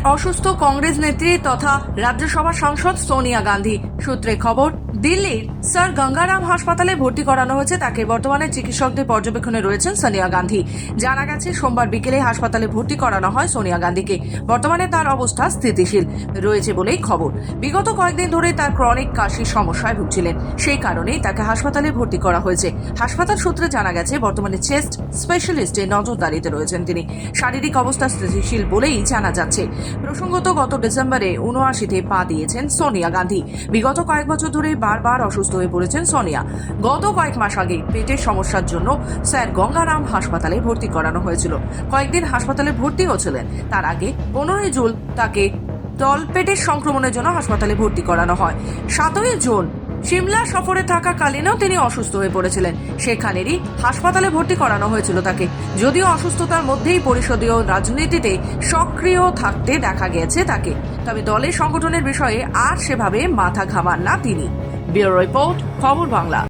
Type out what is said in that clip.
অসুস্থ কংগ্রেস নেত্রী তথা রাজ্যসভা সাংসদ সোনিয়া গান্ধী। সূত্রে খবর, দিল্লির স্যার গঙ্গারাম হাসপাতালে ভর্তি করানো হয়েছে তাকে। বর্তমানে চিকিৎসকদের পর্যবেক্ষণে রয়েছেন সোনিয়া গান্ধী। জানা গেছে সোমবার বিকেলে হাসপাতালে ভর্তি করানো হয় সোনিয়া গান্ধীকে। বর্তমানে তার অবস্থা স্থিতিশীল রয়েছে বলেই খবর। বিগত কয়েকদিন ধরে তার ক্রনিক কাশির সমস্যায় ভুগছিলেন, সেই কারণেই তাকে হাসপাতালে ভর্তি করা হয়েছে। হাসপাতাল সূত্রে জানা গেছে বর্তমানে চেস্ট স্পেশালিস্টের নজরদারিতে রয়েছেন তিনি। শারীরিক অবস্থা স্থিতিশীল বলেই জানা যাচ্ছে। প্রসঙ্গত, গত ডিসেম্বরে ৭৯-তে পা দিয়েছেন সোনিয়া গান্ধী। বিগত কয়েক বছর ধরে বারবার অসুস্থ হয়ে পড়েছেন সোনিয়া। গত কয়েক মাস আগে পেটের সমস্যার জন্য স্যার গঙ্গারাম হাসপাতালে ভর্তি করানো হয়েছিল। কয়েকদিন হাসপাতালে ভর্তি হয়েছিলেন। তার আগে 15 জুন তাকে তলপেটের সংক্রমণের জন্য হাসপাতালে ভর্তি করানো হয়। 7 জুন সিমলা সফরে থাকাকালীনও তিনি অসুস্থ হয়ে পড়েছিলেন। সেখানেরই হাসপাতালে ভর্তি করানো হয়েছিল তাকে। যদিও অসুস্থতার মধ্যেই পরিষদীয় রাজনীতিতে সক্রিয় থাকতে দেখা গেছে তাকে, তবে দলের সংগঠনের বিষয়ে আর সেভাবে মাথা ঘামান না তিনি। ব্যুরো রিপোর্ট, খবর বাংলা।